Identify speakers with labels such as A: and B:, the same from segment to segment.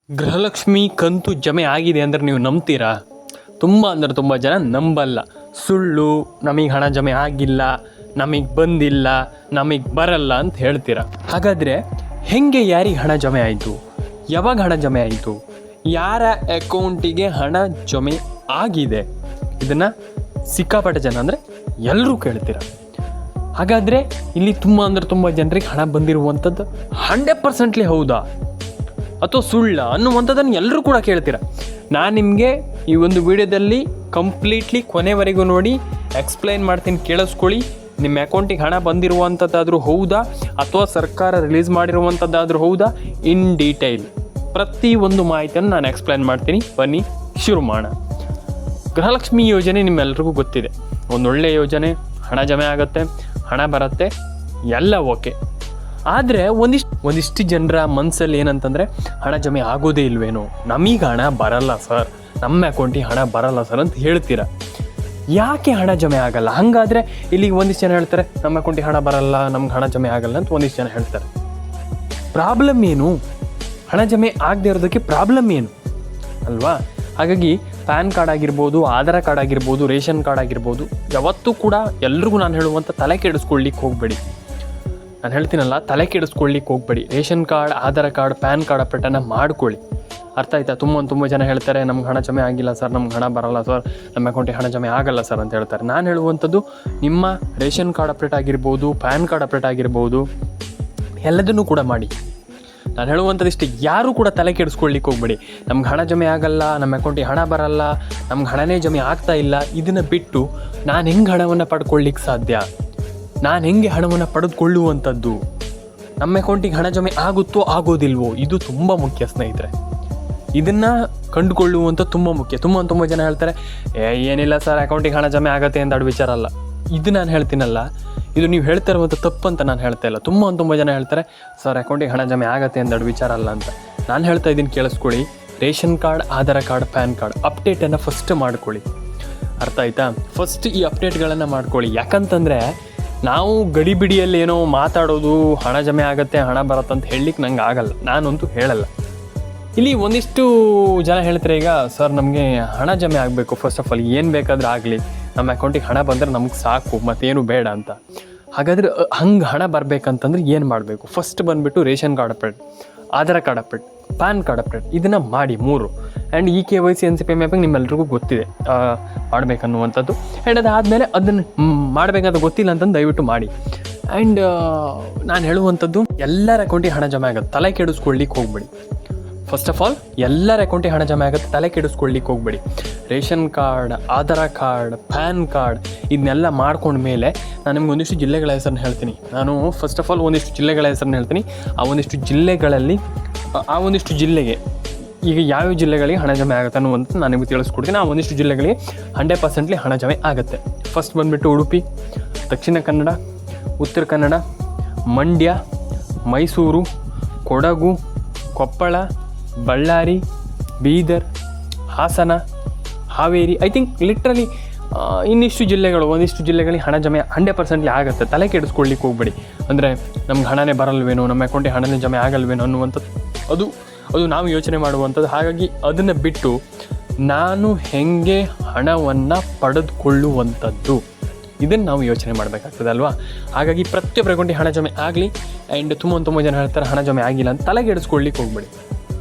A: ಗೃಹಲಕ್ಷ್ಮಿ ಕಂತು ಜಮೆ ಆಗಿದೆ ಅಂದರೆ ನೀವು ನಂಬ್ತೀರಾ? ತುಂಬ ಜನ ನಂಬಲ್ಲ. ಸುಳ್ಳು, ನಮಗೆ ಹಣ ಜಮೆ ಆಗಿಲ್ಲ, ನಮಗೆ ಬಂದಿಲ್ಲ, ನಮಗೆ ಬರಲ್ಲ ಅಂತ ಹೇಳ್ತೀರಾ. ಹಾಗಾದರೆ ಹೆಂಗೆ ಯಾರಿಗೆ ಹಣ ಜಮೆ ಆಯಿತು? ಯಾವಾಗ ಹಣ ಜಮೆ ಆಯಿತು? ಯಾರ ಅಕೌಂಟಿಗೆ ಹಣ ಜಮೆ ಆಗಿದೆ? ಇದನ್ನು ಸಿಕ್ಕಾಪಟ್ಟೆ ಜನ ಅಂದರೆ ಎಲ್ಲರೂ ಕೇಳ್ತೀರ. ಹಾಗಾದರೆ ಇಲ್ಲಿ ತುಂಬ ಜನರಿಗೆ ಹಣ ಬಂದಿರುವಂಥದ್ದು 100% ಹೌದಾ ಅಥವಾ ಸುಳ್ಳ ಅನ್ನುವಂಥದ್ದನ್ನು ಎಲ್ಲರೂ ಕೂಡ ಕೇಳ್ತೀರ. ನಾನು ನಿಮಗೆ ಈ ಒಂದು ವಿಡಿಯೋದಲ್ಲಿ ಕಂಪ್ಲೀಟ್ಲಿ ಕೊನೆವರೆಗೂ ನೋಡಿ ಎಕ್ಸ್ಪ್ಲೈನ್ ಮಾಡ್ತೀನಿ, ಕೇಳಿಸ್ಕೊಳ್ಳಿ. ನಿಮ್ಮ ಅಕೌಂಟಿಗೆ ಹಣ ಬಂದಿರುವಂಥದ್ದಾದರೂ ಹೌದಾ ಅಥವಾ ಸರ್ಕಾರ ರಿಲೀಸ್ ಮಾಡಿರುವಂಥದ್ದಾದರೂ ಹೌದಾ, ಇನ್ ಡೀಟೇಲ್ ಪ್ರತಿಯೊಂದು ಮಾಹಿತಿಯನ್ನು ನಾನು ಎಕ್ಸ್ಪ್ಲೈನ್ ಮಾಡ್ತೀನಿ. ಬನ್ನಿ ಶುರು ಮಾಡೋಣ. ಗೃಹಲಕ್ಷ್ಮಿ ಯೋಜನೆ ನಿಮ್ಮೆಲ್ರಿಗೂ ಗೊತ್ತಿದೆ. ಒಂದೊಳ್ಳೆಯ ಯೋಜನೆ, ಹಣ ಜಮೆ ಆಗುತ್ತೆ, ಹಣ ಬರುತ್ತೆ, ಎಲ್ಲ ಓಕೆ. ಆದರೆ ಒಂದಿಷ್ಟು ಜನರ ಮನಸ್ಸಲ್ಲಿ ಏನಂತಂದರೆ ಹಣ ಜಮೆ ಆಗೋದೇ ಇಲ್ವೇನೋ, ನಮಗೆ ಹಣ ಬರಲ್ಲ ಸರ್, ನಮ್ಮ ಅಕೌಂಟಿಗೆ ಹಣ ಬರಲ್ಲ ಸರ್ ಅಂತ ಹೇಳ್ತೀರ. ಯಾಕೆ ಹಣ ಜಮೆ ಆಗಲ್ಲ? ಹಾಗಾದರೆ ಇಲ್ಲಿಗೆ ಒಂದಿಷ್ಟು ಜನ ಹೇಳ್ತಾರೆ ನಮ್ಮ ಅಕೌಂಟಿಗೆ ಹಣ ಬರಲ್ಲ, ನಮ್ಗೆ ಹಣ ಜಮೆ ಆಗಲ್ಲ ಅಂತ ಒಂದಿಷ್ಟು ಜನ ಹೇಳ್ತಾರೆ. ಪ್ರಾಬ್ಲಮ್ ಏನು? ಹಣ ಜಮೆ ಆಗದೆ ಇರೋದಕ್ಕೆ ಪ್ರಾಬ್ಲಮ್ ಏನು ಅಲ್ವಾ? ಹಾಗಾಗಿ ಪ್ಯಾನ್ ಕಾರ್ಡ್ ಆಗಿರ್ಬೋದು, ಆಧಾರ್ ಕಾರ್ಡ್ ಆಗಿರ್ಬೋದು, ರೇಷನ್ ಕಾರ್ಡ್ ಆಗಿರ್ಬೋದು, ಯಾವತ್ತೂ ಕೂಡ ಎಲ್ರಿಗೂ ನಾನು ಹೇಳುವಂಥ ತಲೆ ಕೆಡಿಸ್ಕೊಳ್ಳಿಕ್ಕೆ ಹೋಗಬೇಡಿ. ನಾನು ಹೇಳ್ತೀನಲ್ಲ, ತಲೆ ಕೆಡಿಸ್ಕೊಳ್ಳಿಕ್ಕೆ ಹೋಗಬೇಡಿ. Ration card, Aadhaar card, PAN card ಅಪ್ಡೇಟನ್ನು ಮಾಡ್ಕೊಳ್ಳಿ. ಅರ್ಥ ಆಯ್ತಾ? ತುಂಬ ಜನ ಹೇಳ್ತಾರೆ ನಮ್ಗೆ ಹಣ ಜಮೆ ಆಗಿಲ್ಲ ಸರ್, ನಮ್ಗೆ ಹಣ ಬರಲ್ಲ ಸರ್, ನಮ್ಮ ಅಕೌಂಟಿಗೆ ಹಣ ಜಮೆ ಆಗಲ್ಲ ಸರ್ ಅಂತ ಹೇಳ್ತಾರೆ. ನಾನು ಹೇಳುವಂಥದ್ದು ನಿಮ್ಮ ರೇಷನ್ ಕಾರ್ಡ್ ಅಪ್ಡೇಟ್ ಆಗಿರ್ಬೋದು, ಪ್ಯಾನ್ ಕಾರ್ಡ್ ಅಪ್ಡೇಟ್ ಆಗಿರ್ಬೋದು, ಎಲ್ಲದನ್ನೂ ಕೂಡ ಮಾಡಿ. ನಾನು ಹೇಳುವಂಥದ್ದು ಇಷ್ಟೇ, ಯಾರೂ ಕೂಡ ತಲೆ ಕೆಡಿಸ್ಕೊಳ್ಳಿಕ್ಕೆ ಹೋಗಬೇಡಿ. ನಮ್ಗೆ ಹಣ ಜಮೆ ಆಗಲ್ಲ, ನಮ್ಮ ಅಕೌಂಟಿಗೆ ಹಣ ಬರಲ್ಲ, ನಮ್ಗೆ ಹಣನೇ ಜಮೆ ಆಗ್ತಾ ಇಲ್ಲ, ಇದನ್ನು ಬಿಟ್ಟು ನಾನು ಹೆಂಗೆ ಹಣವನ್ನು ಪಡ್ಕೊಳ್ಳಿಕ್ಕೆ ಸಾಧ್ಯ, ನಾನು ಹೆಂಗೆ ಹಣವನ್ನು ಪಡೆದುಕೊಳ್ಳುವಂಥದ್ದು, ನಮ್ಮ ಅಕೌಂಟಿಗೆ ಹಣ ಜಮೆ ಆಗುತ್ತೋ ಆಗೋದಿಲ್ವೋ, ಇದು ತುಂಬ ಮುಖ್ಯ ಸ್ನೇಹಿತರೆ. ಇದನ್ನು ಕಂಡುಕೊಳ್ಳುವಂಥ ತುಂಬ ಮುಖ್ಯ. ತುಂಬ ಜನ ಹೇಳ್ತಾರೆ ಏನಿಲ್ಲ ಸರ್ ಅಕೌಂಟಿಗೆ ಹಣ ಜಮೆ ಆಗುತ್ತೆ ಅಂತ ವಿಚಾರ ಅಲ್ಲ. ಇದು ನಾನು ಹೇಳ್ತೀನಲ್ಲ, ಇದು ನೀವು ಹೇಳ್ತಾ ಇರುವಂಥ ತಪ್ಪು ಅಂತ ನಾನು ಹೇಳ್ತಾ ಇಲ್ಲ. ತುಂಬ ಜನ ಹೇಳ್ತಾರೆ ಸರ್ ಅಕೌಂಟಿಗೆ ಹಣ ಜಮೆ ಆಗುತ್ತೆ ಅಂತ ವಿಚಾರ ಅಲ್ಲ ಅಂತ. ನಾನು ಹೇಳ್ತಾ ಇದ್ದೀನಿ, ಕೇಳಿಸ್ಕೊಳ್ಳಿ. Ration card, Aadhaar card, PAN card ಅಪ್ಡೇಟನ್ನು ಫಸ್ಟ್ ಮಾಡ್ಕೊಳ್ಳಿ. ಅರ್ಥ ಆಯ್ತಾ? ಫಸ್ಟ್ ಈ ಅಪ್ಡೇಟ್ಗಳನ್ನು ಮಾಡ್ಕೊಳ್ಳಿ. ಯಾಕಂತಂದರೆ ನಾವು ಗಡಿಬಿಡಿಯಲ್ಲಿ ಏನೋ ಮಾತಾಡೋದು, ಹಣ ಜಮೆ ಆಗುತ್ತೆ, ಹಣ ಬರುತ್ತೆ ಅಂತ ಹೇಳಲಿಕ್ಕೆ ನಂಗೆ ಆಗಲ್ಲ, ನಾನಂತೂ ಹೇಳಲ್ಲ. ಇಲ್ಲಿ ಒಂದಿಷ್ಟು ಜನ ಹೇಳ್ತಾರೆ ಈಗ ಸರ್ ನಮಗೆ ಹಣ ಜಮೆ ಆಗಬೇಕು, ಫಸ್ಟ್ ಆಫ್ ಆಲ್ ಏನು ಬೇಕಾದರೂ ಆಗಲಿ, ನಮ್ಮ ಅಕೌಂಟಿಗೆ ಹಣ ಬಂದರೆ ನಮಗೆ ಸಾಕು, ಮತ್ತೇನು ಬೇಡ ಅಂತ. ಹಾಗಾದರೆ ಹಂಗೆ ಹಣ ಬರಬೇಕಂತಂದ್ರೆ ಏನು ಮಾಡಬೇಕು? ಫಸ್ಟ್ ಬಂದುಬಿಟ್ಟು ration card update, Aadhaar card update, PAN card update, ಇದನ್ನು ಮಾಡಿ 3. ಆ್ಯಂಡ್ ಈ KYC NCP ಮ್ಯಾಪಿಂಗ್ ನಿಮ್ಮೆಲ್ರಿಗೂ ಗೊತ್ತಿದೆ ಮಾಡಬೇಕನ್ನುವಂಥದ್ದು. ಆ್ಯಂಡ್ ಅದಾದಮೇಲೆ ಅದನ್ನು ಮಾಡಬೇಕಂತ ಗೊತ್ತಿಲ್ಲ ಅಂತಂದು ದಯವಿಟ್ಟು ಮಾಡಿ. ಆ್ಯಂಡ್ ನಾನು ಹೇಳುವಂಥದ್ದು, ಎಲ್ಲರ ಅಕೌಂಟಿಗೆ ಹಣ ಜಮೆ ಆಗುತ್ತೆ, ತಲೆ ಕೆಡಿಸ್ಕೊಳ್ಳಿಕ್ಕೆ ಹೋಗಬೇಡಿ. ಫಸ್ಟ್ ಆಫ್ ಆಲ್ ಎಲ್ಲರ ಅಕೌಂಟಿಗೆ ಹಣ ಜಮೆ ಆಗುತ್ತೆ, ತಲೆ ಕೆಡಿಸ್ಕೊಳ್ಳಿಕ್ಕೆ ಹೋಗಬೇಡಿ. Ration card, Aadhaar card, PAN card ಇದನ್ನೆಲ್ಲ ಮಾಡ್ಕೊಂಡ್ಮೇಲೆ ನಾನು ನಿಮ್ಗೆ ಒಂದಿಷ್ಟು ಜಿಲ್ಲೆಗಳ ಹೆಸರನ್ನು ಹೇಳ್ತೀನಿ. ನಾನು ಫಸ್ಟ್ ಆಫ್ ಆಲ್ ಒಂದಿಷ್ಟು ಜಿಲ್ಲೆಗಳ ಹೆಸರನ್ನು ಹೇಳ್ತೀನಿ. ಆ ಒಂದಿಷ್ಟು ಜಿಲ್ಲೆಗೆ ಈಗ ಯಾವ್ಯಾವ ಜಿಲ್ಲೆಗಳಿಗೆ ಹಣ ಜಮೆ ಆಗುತ್ತೆ ಅನ್ನುವಂಥದ್ದು ನಾನು ನಿಮಗೆ ತಿಳಿಸ್ಕೊಡ್ತೀನಿ. ಆ ಒಂದಿಷ್ಟು ಜಿಲ್ಲೆಗಳಿಗೆ 100% ಹಣ ಜಮೆ ಆಗುತ್ತೆ. ಫಸ್ಟ್ ಬಂದುಬಿಟ್ಟು Udupi, Dakshina Kannada, Uttara Kannada, Mandya, Mysuru, Kodagu, Koppal, Ballari, Bidar, Hassan, Haveri. I think literally ಇನ್ನಿಷ್ಟು ಜಿಲ್ಲೆಗಳು, ಒಂದಿಷ್ಟು ಜಿಲ್ಲೆಗಳಿಗೆ ಹಣ ಜಮೆ 100% ಆಗುತ್ತೆ. ತಲೆ ಕೆಡಿಸ್ಕೊಳ್ಳಿಕ್ಕೆ ಹೋಗಬೇಡಿ. ಅಂದರೆ ನಮ್ಗೆ ಹಣನೇ ಬರಲ್ವೇನೋ, ನಮ್ಮ ಅಕೌಂಟಿಗೆ ಹಣನೇ ಜಮೆ ಆಗಲ್ವೇನೋ ಅನ್ನುವಂಥದ್ದು ಅದು ನಾವು ಯೋಚನೆ ಮಾಡುವಂಥದ್ದು. ಹಾಗಾಗಿ ಅದನ್ನು ಬಿಟ್ಟು ನಾನು ಹೇಗೆ ಹಣವನ್ನು ಪಡೆದುಕೊಳ್ಳುವಂಥದ್ದು, ಇದನ್ನು ನಾವು ಯೋಚನೆ ಮಾಡಬೇಕಾಗ್ತದೆ ಅಲ್ವಾ? ಹಾಗಾಗಿ ಪ್ರತಿಯೊಬ್ಬರ ಅಕೌಂಟಿಗೆ ಹಣ ಜಮೆ ಆಗಲಿ. ಆ್ಯಂಡ್ ತುಂಬ ಜನ ಹೇಳ್ತಾರೆ ಹಣ ಜಮೆ ಆಗಿಲ್ಲ ಅಂತ. ತಲೆ ಕೆಡಿಸ್ಕೊಳ್ಳಿಕ್ಕೆ ಹೋಗಬೇಡಿ.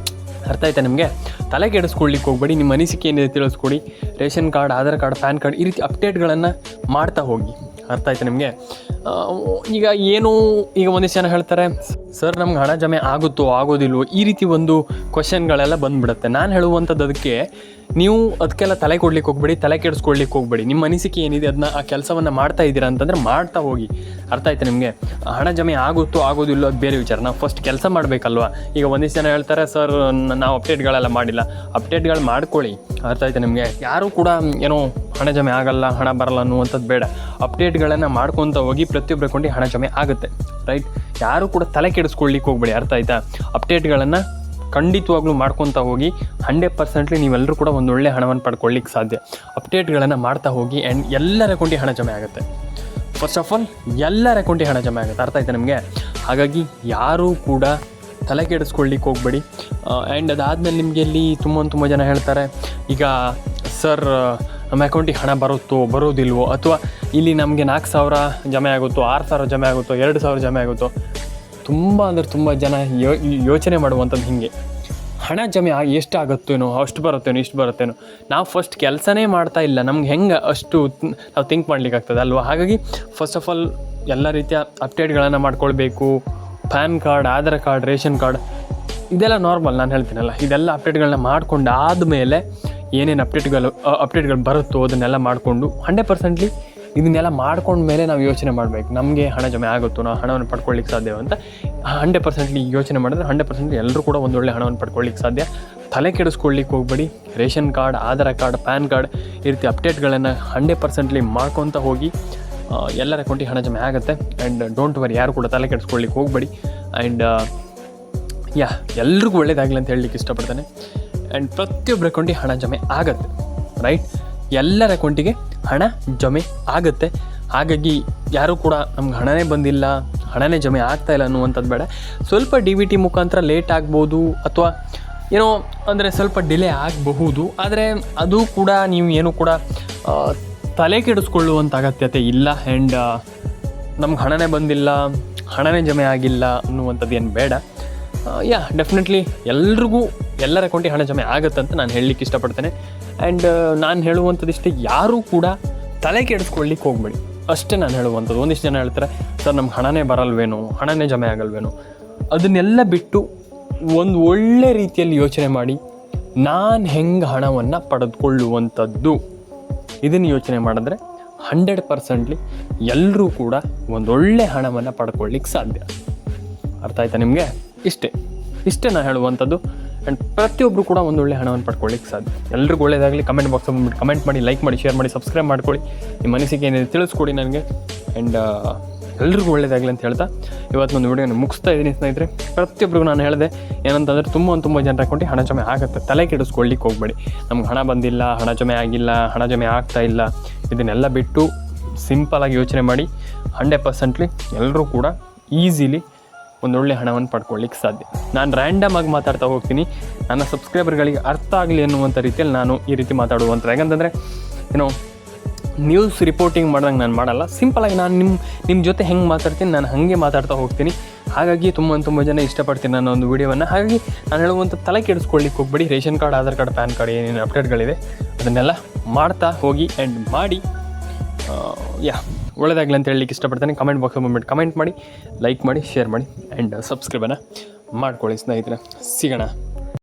A: ಅರ್ಥ ಆಯ್ತಾ ನಿಮಗೆ? ತಲೆ ಕೆಡಿಸ್ಕೊಳ್ಳಿಕ್ಕೆ ಹೋಗಬೇಡಿ. ನಿಮ್ಮ ಅನಿಸಿಕೆ ಏನಿದೆ ತಿಳಿಸ್ಕೊಡಿ. Ration card, Aadhaar card, PAN card ಈ ರೀತಿ ಅಪ್ಡೇಟ್ಗಳನ್ನು ಮಾಡ್ತಾ ಹೋಗಿ. ಅರ್ಥ ಆಯ್ತಾ ನಿಮಗೆ? ಈಗ ಒಂದಿಷ್ಟು ಜನ ಹೇಳ್ತಾರೆ ಸರ್ ನಮ್ಗೆ ಹಣ ಜಮೆ ಆಗುತ್ತೋ ಆಗೋದಿಲ್ವೋ, ಈ ರೀತಿ ಒಂದು ಕ್ವಶನ್ಗಳೆಲ್ಲ ಬಂದುಬಿಡುತ್ತೆ. ನಾನು ಹೇಳುವಂಥದ್ದು ಅದಕ್ಕೆ ನೀವು ಅದಕ್ಕೆಲ್ಲ ತಲೆ ಕೊಡ್ಲಿಕ್ಕೆ ಹೋಗಬೇಡಿ, ತಲೆ ಕೆಡಿಸ್ಕೊಳ್ಳಿಕ್ಕೆ ಹೋಗಬೇಡಿ. ನಿಮ್ಮ ಅನಿಸಿಕೆ ಏನಿದೆ ಅದನ್ನ, ಆ ಕೆಲಸವನ್ನು ಮಾಡ್ತಾ ಇದ್ದೀರಾ ಅಂತಂದರೆ ಮಾಡ್ತಾ ಹೋಗಿ. ಅರ್ಥ ಆಯ್ತಾ ನಿಮಗೆ? ಹಣ ಜಮೆ ಆಗುತ್ತೋ ಆಗೋದಿಲ್ಲೋ ಅದು ಬೇರೆ ವಿಚಾರ. ನಾವು ಫಸ್ಟ್ ಕೆಲಸ ಮಾಡಬೇಕಲ್ವಾ? ಈಗ ಒಂದಿಷ್ಟು ಜನ ಹೇಳ್ತಾರೆ ಸರ್ ನಾವು ಅಪ್ಡೇಟ್ಗಳೆಲ್ಲ ಮಾಡಿಲ್ಲ. ಅಪ್ಡೇಟ್ಗಳು ಮಾಡ್ಕೊಳ್ಳಿ. ಅರ್ಥ ಆಯ್ತಾ ನಿಮಗೆ? ಯಾರೂ ಕೂಡ ಏನೋ ಹಣ ಜಮೆ ಆಗಲ್ಲ, ಹಣ ಬರಲ್ಲ ಅನ್ನುವಂಥದ್ದು ಬೇಡ. ಅಪ್ಡೇಟ್ಗಳನ್ನು ಮಾಡ್ಕೊತ ಹೋಗಿ ಪ್ರತಿಯೊಬ್ಬರ ಅಕೌಂಟಿಗೆ ಹಣ ಜಮೆ ಆಗುತ್ತೆ. ರೈಟ್? ಯಾರೂ ಕೂಡ ತಲೆ ಕೆಡಿಸ್ಕೊಳ್ಳಿಕ್ಕೆ ಹೋಗಬೇಡಿ. ಅರ್ಥ ಆಯ್ತಾ? ಅಪ್ಡೇಟ್ಗಳನ್ನು ಖಂಡಿತವಾಗ್ಲೂ ಮಾಡ್ಕೊತಾ ಹೋಗಿ. 100% ನೀವೆಲ್ಲರೂ ಕೂಡ ಒಂದು ಒಳ್ಳೆ ಹಣವನ್ನು ಪಡ್ಕೊಳ್ಳಿಕ್ಕೆ ಸಾಧ್ಯ. ಅಪ್ಡೇಟ್ಗಳನ್ನು ಮಾಡ್ತಾ ಹೋಗಿ. ಆ್ಯಂಡ್ ಎಲ್ಲರ ಅಕೌಂಟಿಗೆ ಹಣ ಜಮೆ ಆಗುತ್ತೆ. ಫಸ್ಟ್ ಆಫ್ ಆಲ್ ಎಲ್ಲರ ಅಕೌಂಟಿಗೆ ಹಣ ಜಮೆ ಆಗುತ್ತೆ. ಅರ್ಥ ಆಯ್ತಾ ನಿಮಗೆ? ಹಾಗಾಗಿ ಯಾರೂ ಕೂಡ ತಲೆ ಕೆಡಿಸ್ಕೊಳ್ಳಿಕ್ಕೆ ಹೋಗಬೇಡಿ. ಆ್ಯಂಡ್ ಅದಾದಮೇಲೆ ನಿಮಗೆ ಇಲ್ಲಿ ತುಂಬ ಜನ ಹೇಳ್ತಾರೆ, ಈಗ ಸರ್ ನಮ್ಮ ಅಕೌಂಟಿಗೆ ಹಣ ಬರೋದಿಲ್ವೋ, ಅಥವಾ ಇಲ್ಲಿ ನಮಗೆ 4,000 ಜಮೆ ಆಗುತ್ತೋ, 6,000 ಜಮೆ ಆಗುತ್ತೋ, 2,000 ಜಮೆ ಆಗುತ್ತೋ. ತುಂಬ ಜನ ಯೋಚನೆ ಮಾಡುವಂಥದ್ದು ಹೀಗೆ, ಹಣ ಜಮೆ ಎಷ್ಟಾಗುತ್ತೇನೋ, ಅಷ್ಟು ಬರುತ್ತೇನೋ, ಇಷ್ಟು ಬರುತ್ತೇನೋ. ನಾವು ಫಸ್ಟ್ ಕೆಲಸನೇ ಮಾಡ್ತಾ ಇಲ್ಲ, ನಮ್ಗೆ ಹೆಂಗೆ ಅಷ್ಟು ನಾವು ಥಿಂಕ್ ಮಾಡ್ಲಿಕ್ಕಾಗ್ತದೆ ಅಲ್ವಾ? ಹಾಗಾಗಿ ಫಸ್ಟ್ ಆಫ್ ಆಲ್ ಎಲ್ಲ ರೀತಿಯ ಅಪ್ಡೇಟ್ಗಳನ್ನು ಮಾಡ್ಕೊಳ್ಬೇಕು. PAN card, Aadhaar card, ration card, ಇದೆಲ್ಲ ನಾರ್ಮಲ್, ನಾನು ಹೇಳ್ತೀನಲ್ಲ, ಇದೆಲ್ಲ ಅಪ್ಡೇಟ್ಗಳನ್ನ ಮಾಡ್ಕೊಂಡು ಆದಮೇಲೆ ಏನೇನು ಅಪ್ಡೇಟ್ಗಳು ಬರುತ್ತೋ ಅದನ್ನೆಲ್ಲ ಮಾಡಿಕೊಂಡು 100% ಇದನ್ನೆಲ್ಲ ಮಾಡ್ಕೊಂಡ್ಮೇಲೆ ನಾವು ಯೋಚನೆ ಮಾಡಬೇಕು, ನಮಗೆ ಹಣ ಜಮೆ ಆಗುತ್ತೋ, ನಾವು ಹಣವನ್ನು ಪಡ್ಕೊಳ್ಳಿಕ್ಕೆ ಸಾಧ್ಯ ಅಂತ 100% ಯೋಚನೆ ಮಾಡಿದ್ರೆ 100% ಎಲ್ಲರೂ ಕೂಡ ಒಂದೊಳ್ಳೆ ಹಣವನ್ನು ಪಡ್ಕೊಳ್ಳಿಕ್ಕೆ ಸಾಧ್ಯ. ತಲೆ ಕೆಡಿಸ್ಕೊಳ್ಳಿಕ್ಕೆ ಹೋಗಬೇಡಿ. Ration card, Aadhaar card, PAN card ಈ ರೀತಿ ಅಪ್ಡೇಟ್ಗಳನ್ನು 100% ಮಾಡ್ಕೊತ ಹೋಗಿ ಎಲ್ಲರ ಅಕೌಂಟಿಗೆ ಹಣ ಜಮೆ ಆಗುತ್ತೆ. ಆ್ಯಂಡ್ ಡೋಂಟ್ ವರಿ, ಯಾರು ಕೂಡ ತಲೆ ಕೆಡಿಸ್ಕೊಳ್ಳಿಕ್ಕೆ ಹೋಗಬೇಡಿ. ಆ್ಯಂಡ್ ಎಲ್ರಿಗೂ ಒಳ್ಳೇದಾಗಲಿ ಅಂತ ಹೇಳಲಿಕ್ಕೆ ಇಷ್ಟಪಡ್ತಾನೆ. ಆ್ಯಂಡ್ ಪ್ರತಿಯೊಬ್ಬರ ಅಕೌಂಟಿಗೆ ಹಣ ಜಮೆ ಆಗುತ್ತೆ, ರೈಟ್? ಎಲ್ಲರ ಅಕೌಂಟಿಗೆ ಹಣ ಜಮೆ ಆಗುತ್ತೆ. ಹಾಗಾಗಿ ಯಾರೂ ಕೂಡ ನಮ್ಗೆ ಹಣನೇ ಬಂದಿಲ್ಲ, ಹಣನೇ ಜಮೆ ಆಗ್ತಾಯಿಲ್ಲ ಅನ್ನುವಂಥದ್ದು ಬೇಡ. ಸ್ವಲ್ಪ DBT ಮುಖಾಂತರ ಲೇಟ್ ಆಗ್ಬೋದು, ಅಥವಾ ಏನೋ ಅಂದರೆ ಸ್ವಲ್ಪ ಡಿಲೇ ಆಗಬಹುದು. ಆದರೆ ಅದು ಕೂಡ ನೀವು ಏನೂ ಕೂಡ ತಲೆ ಕೆಡಿಸ್ಕೊಳ್ಳುವಂಥ ಅಗತ್ಯತೆ ಇಲ್ಲ. ಆ್ಯಂಡ್ ನಮ್ಗೆ ಹಣನೇ ಬಂದಿಲ್ಲ, ಹಣನೇ ಜಮೆ ಆಗಿಲ್ಲ ಅನ್ನುವಂಥದ್ದು ಏನು ಬೇಡ. ಡೆಫಿನೆಟ್ಲಿ ಎಲ್ರಿಗೂ ಎಲ್ಲರ ಅಕೌಂಟಿಗೆ ಹಣ ಜಮೆ ಆಗುತ್ತೆ ಅಂತ ನಾನು ಹೇಳಲಿಕ್ಕೆ ಇಷ್ಟಪಡ್ತೇನೆ. ಆ್ಯಂಡ್ ನಾನು ಹೇಳುವಂಥದ್ದಿಷ್ಟೇ, ಯಾರೂ ಕೂಡ ತಲೆ ಕೆಡಿಸ್ಕೊಳ್ಳಿಕ್ಕೆ ಹೋಗಬೇಡಿ, ಅಷ್ಟೇ ನಾನು ಹೇಳುವಂಥದ್ದು. ಒಂದಿಷ್ಟು ಜನ ಹೇಳ್ತಾರೆ, ಸರ್ ನಮ್ಗೆ ಹಣನೇ ಬರಲ್ವೇನೋ, ಹಣನೇ ಜಮೆ ಆಗಲ್ವೇನೋ. ಅದನ್ನೆಲ್ಲ ಬಿಟ್ಟು ಒಂದು ಒಳ್ಳೆ ರೀತಿಯಲ್ಲಿ ಯೋಚನೆ ಮಾಡಿ, ನಾನು ಹೆಂಗೆ ಹಣವನ್ನು ಪಡೆದುಕೊಳ್ಳುವಂಥದ್ದು, ಇದನ್ನು ಯೋಚನೆ ಮಾಡಿದ್ರೆ 100% ಎಲ್ಲರೂ ಕೂಡ ಒಂದೊಳ್ಳೆ ಹಣವನ್ನು ಪಡ್ಕೊಳ್ಳಿಕ್ಕೆ ಸಾಧ್ಯ. ಅರ್ಥ ಆಯ್ತಾ ನಿಮಗೆ? ಇಷ್ಟೇ ನಾನು ಹೇಳುವಂಥದ್ದು. ಆ್ಯಂಡ್ ಪ್ರತಿಯೊಬ್ಬರು ಕೂಡ ಒಂದೊಳ್ಳೆ ಹಣವನ್ನು ಪಡ್ಕೊಳ್ಳಿಕ್ಕೆ ಸಾಧ್ಯ. ಎಲ್ರಿಗೂ ಒಳ್ಳೆಯದಾಗಲಿ. ಕಮೆಂಟ್ ಬಾಕ್ಸ್ ಬಂದುಬಿಟ್ಟು ಕಮೆಂಟ್ ಮಾಡಿ, ಲೈಕ್ ಮಾಡಿ, ಶೇರ್ ಮಾಡಿ, ಸಬ್ಸ್ಕ್ರೈಬ್ ಮಾಡ್ಕೊಳ್ಳಿ. ನಿಮ್ಮ ಅನಿಸಿಕೆ ಏನಿದೆ ತಿಳಿಸ್ಕೊಡಿ ನನಗೆ. ಆ್ಯಂಡ್ ಎಲ್ರಿಗೂ ಒಳ್ಳೆಯದಾಗಲಿ ಅಂತ ಹೇಳ್ತಾ ಇವತ್ತು ಒಂದು ವಿಡಿಯೋನ ಮುಗಿಸ್ತಾ ಇದ್ದೀನಿ ಸ್ನೇಹಿತರೆ. ಪ್ರತಿಯೊಬ್ಬರಿಗೂ ನಾನು ಹೇಳಿದೆ ಏನಂತಂದರೆ, ತುಂಬ ಜನರ ಅಕೌಂಟಿಗೆ ಹಣ ಜಮೆ ಆಗುತ್ತೆ, ತಲೆ ಕೆಡಿಸ್ಕೊಳ್ಳಿಕ್ಕೆ ಹೋಗಬೇಡಿ. ನಮ್ಗೆ ಹಣ ಬಂದಿಲ್ಲ, ಹಣ ಜಮೆ ಆಗಿಲ್ಲ, ಹಣ ಜಮೆ ಆಗ್ತಾ ಇಲ್ಲ, ಇದನ್ನೆಲ್ಲ ಬಿಟ್ಟು ಸಿಂಪಲಾಗಿ ಯೋಚನೆ ಮಾಡಿ 100% ಎಲ್ಲರೂ ಕೂಡ ಈಸಿಲಿ ಒಂದೊಳ್ಳೆ ಹಣವನ್ನು ಪಡ್ಕೊಳ್ಳಿಕ್ಕೆ ಸಾಧ್ಯ. ನಾನು ರ್ಯಾಂಡಮ್ ಆಗಿ ಮಾತಾಡ್ತಾ ಹೋಗ್ತೀನಿ, ನನ್ನ ಸಬ್ಸ್ಕ್ರೈಬರ್ಗಳಿಗೆ ಅರ್ಥ ಆಗಲಿ ಅನ್ನುವಂಥ ರೀತಿಯಲ್ಲಿ ನಾನು ಈ ರೀತಿ ಮಾತಾಡುವಂಥದ್ದು. ಯಾಕಂತಂದರೆ ನ್ಯೂಸ್ ರಿಪೋರ್ಟಿಂಗ್ ಮಾಡ್ದಂಗೆ ನಾನು ಮಾಡಲ್ಲ. ಸಿಂಪಲಾಗಿ ನಾನು ನಿಮ್ಮ ಜೊತೆ ಹೆಂಗೆ ಮಾತಾಡ್ತೀನಿ ನಾನು ಹಾಗೆ ಮಾತಾಡ್ತಾ ಹೋಗ್ತೀನಿ. ಹಾಗಾಗಿ ತುಂಬ ಜನ ಇಷ್ಟಪಡ್ತೀನಿ ನನ್ನ ಒಂದು ವೀಡಿಯೋವನ್ನು. ಹಾಗಾಗಿ ನಾನು ಹೇಳುವಂಥ ತಲೆ ಕೆಡಿಸ್ಕೊಳ್ಳಿಕ್ಕೆ ಹೋಗ್ಬೇಡಿ. Ration card, Aadhaar card, PAN card ಏನೇನು ಅಪ್ಡೇಟ್ಗಳಿದೆ ಅದನ್ನೆಲ್ಲ ಮಾಡ್ತಾ ಹೋಗಿ ಆ್ಯಂಡ್ ಮಾಡಿ. ಒಳ್ಳೆಯದಾಗಲಿ ಅಂತ ಹೇಳಲಿಕ್ಕೆ ಇಷ್ಟಪಡ್ತೇನೆ. ಕಮೆಂಟ್ ಬಾಕ್ಸ್ ಬಂದುಬಿಟ್ಟು ಕಮೆಂಟ್ ಮಾಡಿ, ಲೈಕ್ ಮಾಡಿ, ಶೇರ್ ಮಾಡಿ ಆ್ಯಂಡ್ ಸಬ್ಸ್ಕ್ರೈಬನ್ನು ಮಾಡ್ಕೊಳ್ಳಿ ಸ್ನೇಹಿತರೆ. ಸಿಗೋಣ.